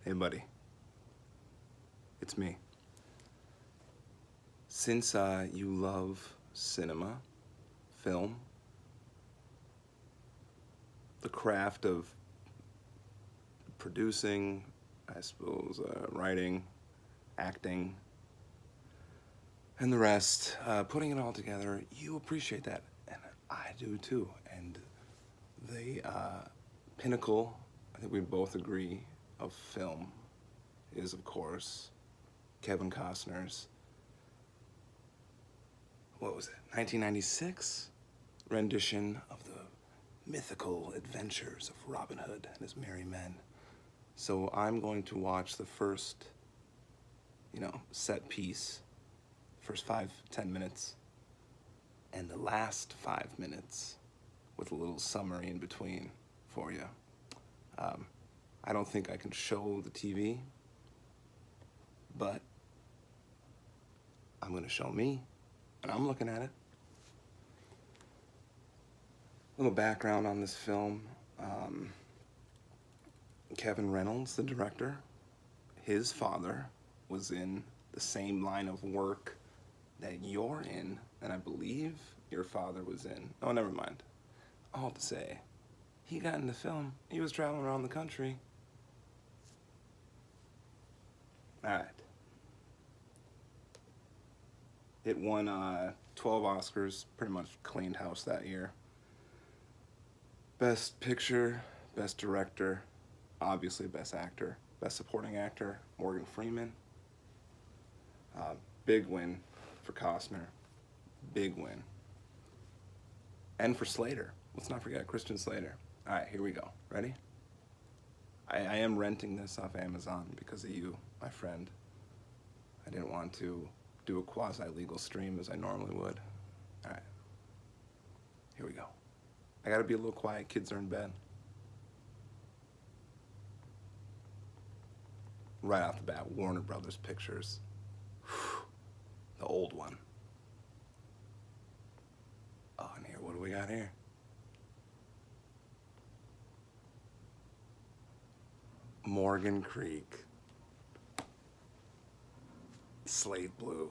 Hey buddy, it's me. Since you love cinema, film, the craft of producing, I suppose, writing, acting, and the rest, putting it all together, you appreciate that, and I do too. And the pinnacle, I think we both agree, of film is, of course, Kevin Costner's, what was it, 1996 rendition of the mythical adventures of Robin Hood and his merry men. So I'm going to watch the first, set piece, first 5-10 minutes, and the last 5 minutes with a little summary in between for you. I don't think I can show the TV, but I'm gonna show me, and I'm looking at it. A little background on this film. Kevin Reynolds, the director, his father was in the same line of work that you're in, and I believe your father was in. Oh, never mind. All to say, he got into film. He was traveling around the country. All right. It won 12 Oscars, pretty much cleaned house that year. Best Picture, Best Director, obviously Best Actor, Best Supporting Actor, Morgan Freeman. Big win for Costner, big win. And for Slater, let's not forget Christian Slater. All right, here we go, ready? I am renting this off Amazon because of you, my friend. I didn't want to do a quasi-legal stream as I normally would. All right, here we go. I gotta be a little quiet, kids are in bed. Right off the bat, Warner Brothers Pictures. The old one. Oh, and here, what do we got here? Morgan Creek. Slate Blue.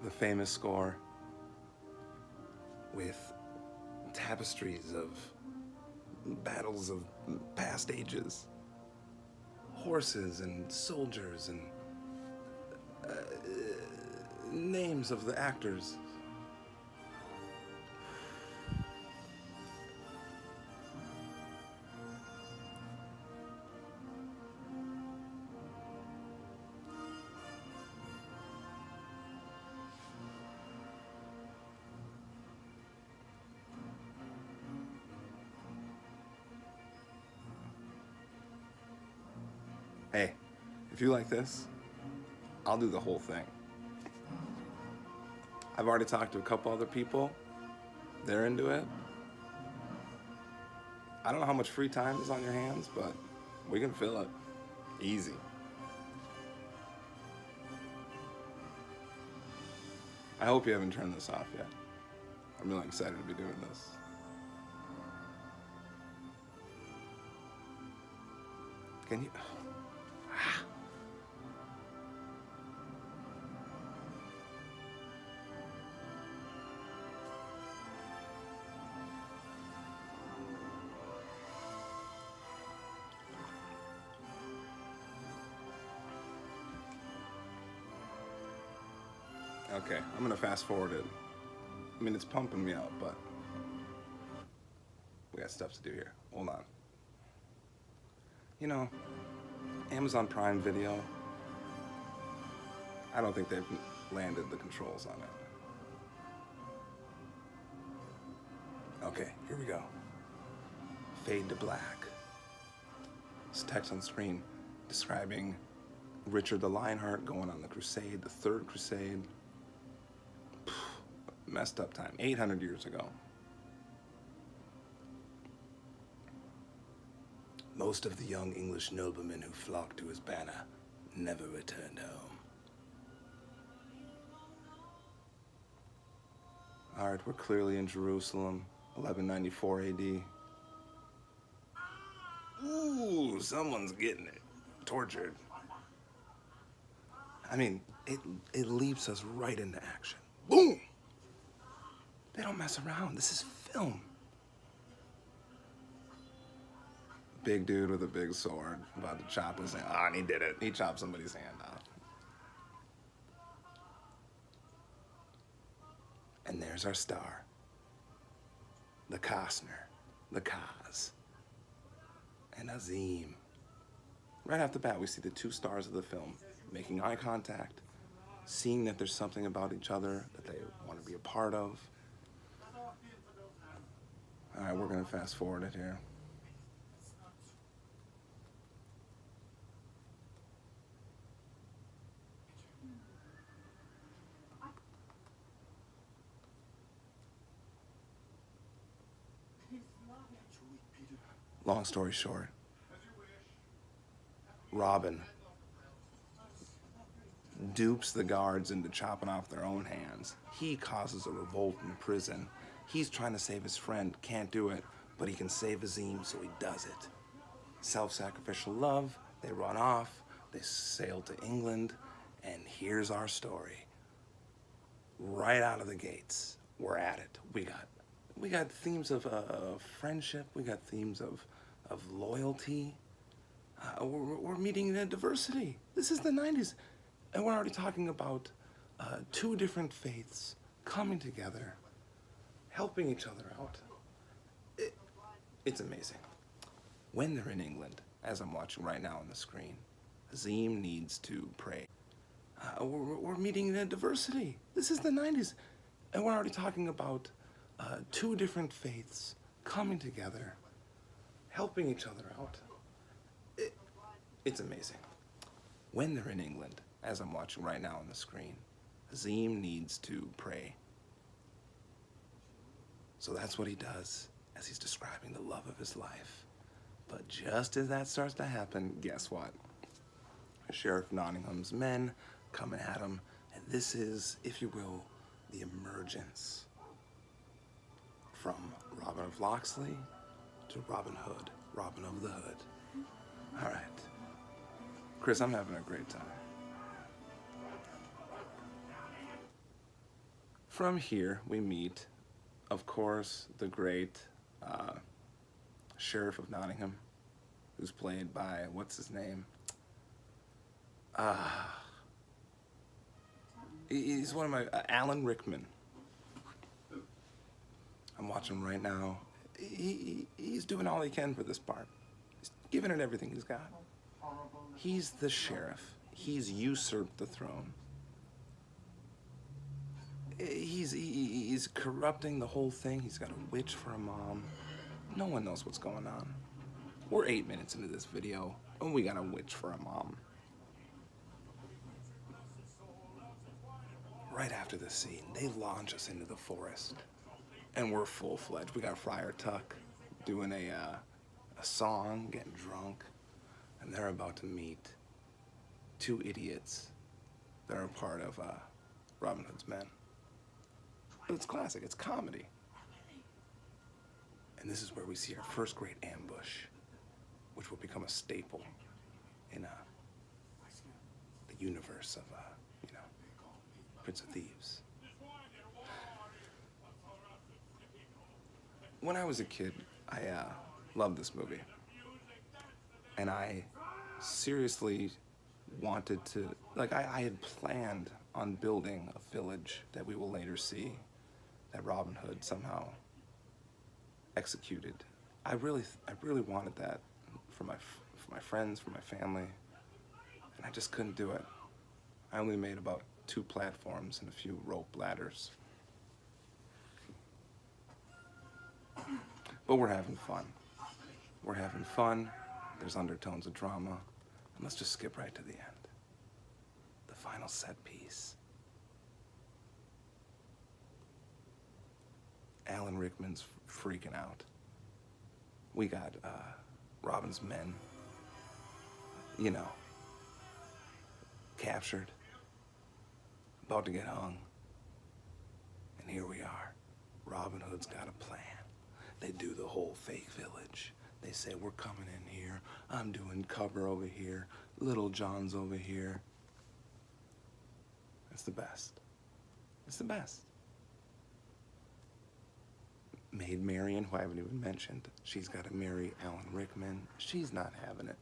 The famous score with tapestries of battles of past ages, horses and soldiers and names of the actors. Hey, if you like this, I'll do the whole thing. I've already talked to a couple other people. They're into it. I don't know how much free time is on your hands, but we can fill it. Easy. I hope you haven't turned this off yet. I'm really excited to be doing this. Can you? Okay, I'm gonna fast forward it. I mean, it's pumping me out, but we got stuff to do here. Hold on. Amazon Prime Video, I don't think they've landed the controls on it. Okay, here we go. Fade to black. This text on screen describing Richard the Lionheart going on the crusade, the Third Crusade. Messed up time, 800 years ago. Most of the young English noblemen who flocked to his banner never returned home. All right, we're clearly in Jerusalem, 1194 AD. Ooh, someone's getting it. Tortured. I mean, it leaps us right into action. Boom! They don't mess around. This is film. Big dude with a big sword about to chop his hand. Ah, and he did it. He chopped somebody's hand off. And there's our star. The Costner. The Kaz. And Azim. Right off the bat, we see the two stars of the film making eye contact, seeing that there's something about each other that they want to be a part of. All right, we're going to fast forward it here. Long story short, Robin dupes the guards into chopping off their own hands. He causes a revolt in prison. He's trying to save his friend, can't do it, but he can save Azim, so he does it. Self-sacrificial love, they run off, they sail to England, and here's our story. Right out of the gates, we're at it. We got themes of friendship, we got themes of loyalty. We're meeting diversity. This is the 90s. And we're already talking about two different faiths coming together, helping each other out. It's amazing. When they're in England, as I'm watching right now on the screen, Azim needs to pray. We're meeting diversity. This is the 90s. And we're already talking about two different faiths coming together, helping each other out. It's amazing. When they're in England, as I'm watching right now on the screen, Azim needs to pray. So that's what he does as he's describing the love of his life. But just as that starts to happen, guess what? Sheriff Nottingham's men coming at him, and this is, if you will, the emergence from Robin of Locksley to Robin Hood, Robin of the Hood. All right. Chris, I'm having a great time. From here, we meet, of course, the great Sheriff of Nottingham, who's played by, what's his name? He's one of my, Alan Rickman. I'm watching him right now. He's doing all he can for this part. He's giving it everything he's got. He's the sheriff. He's usurped the throne. He's corrupting the whole thing. He's got a witch for a mom. No one knows what's going on. We're 8 minutes into this video, and we got a witch for a mom. Right after the scene, they launch us into the forest, and we're full-fledged. We got Friar Tuck doing a song, getting drunk, and they're about to meet two idiots that are a part of Robin Hood's men. It's classic, it's comedy. And this is where we see our first great ambush, which will become a staple in the universe of, Prince of Thieves. When I was a kid, I loved this movie. And I seriously wanted to, I had planned on building a village that we will later see that Robin Hood somehow executed. I really wanted that for my friends, for my family, and I just couldn't do it. I only made about 2 platforms and a few rope ladders. But we're having fun. We're having fun. There's undertones of drama. And let's just skip right to the end. The final set piece. Alan Rickman's freaking out. We got Robin's men, captured, about to get hung. And here we are. Robin Hood's got a plan. They do the whole fake village. They say, we're coming in here. I'm doing cover over here. Little John's over here. It's the best. It's the best. Maid Marian, who I haven't even mentioned, she's got to marry Alan Rickman. She's not having it.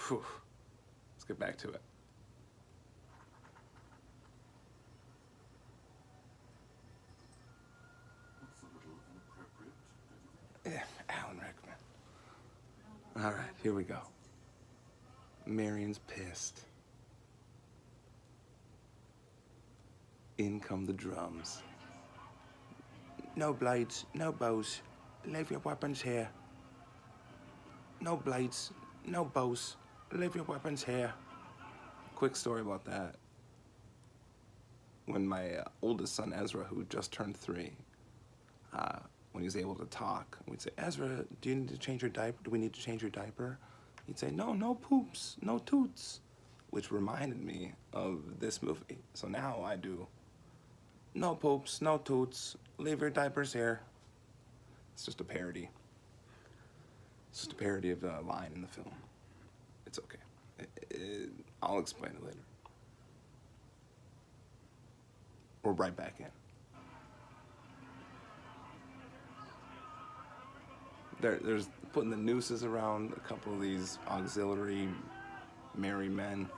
Whew. Let's get back to it. Yeah, Alan Rickman. All right, here we go. Marian's pissed. In come the drums. No blades, no bows. Leave your weapons here. No blades, no bows. Leave your weapons here. Quick story about that. When my oldest son, Ezra, who just turned 3, when he was able to talk, we'd say, Ezra, do you need to change your diaper? Do we need to change your diaper? He'd say, no, no poops, no toots, which reminded me of this movie. So now I do, no poops, no toots, leave your diapers here. It's just a parody. It's just a parody of a line in the film. It's okay. I'll explain it later. We're right back in. There's putting the nooses around a couple of these auxiliary merry men.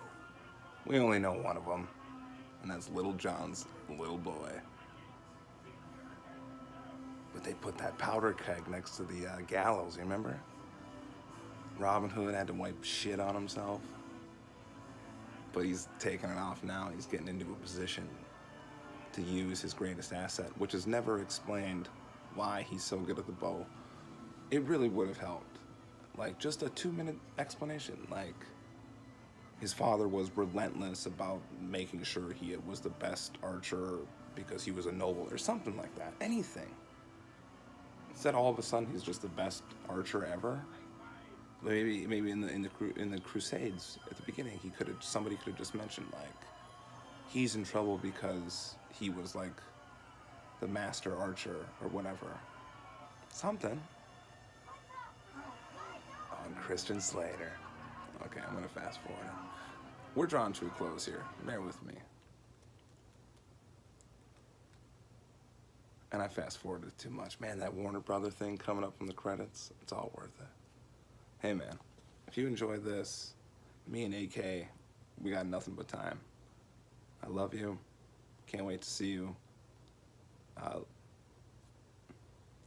We only know one of them, and that's Little John's little boy. But they put that powder keg next to the gallows, you remember? Robin Hood had to wipe shit on himself. But he's taking it off now. He's getting into a position to use his greatest asset, which is never explained why he's so good at the bow. It really would have helped. Like, just a 2-minute explanation. Like, his father was relentless about making sure he was the best archer because he was a noble or something like that. Anything. Instead, all of a sudden, he's just the best archer ever. Maybe in the Crusades at the beginning, somebody could have just mentioned, like, he's in trouble because he was like the master archer or whatever. Something. On Christian Slater. Okay, I'm gonna fast forward. We're drawn to a close here. Bear with me. And I fast forwarded too much. Man, that Warner Brother thing coming up from the credits, it's all worth it. Hey man, if you enjoyed this, me and AK, we got nothing but time. I love you. Can't wait to see you.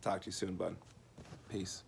Talk to you soon, bud. Peace.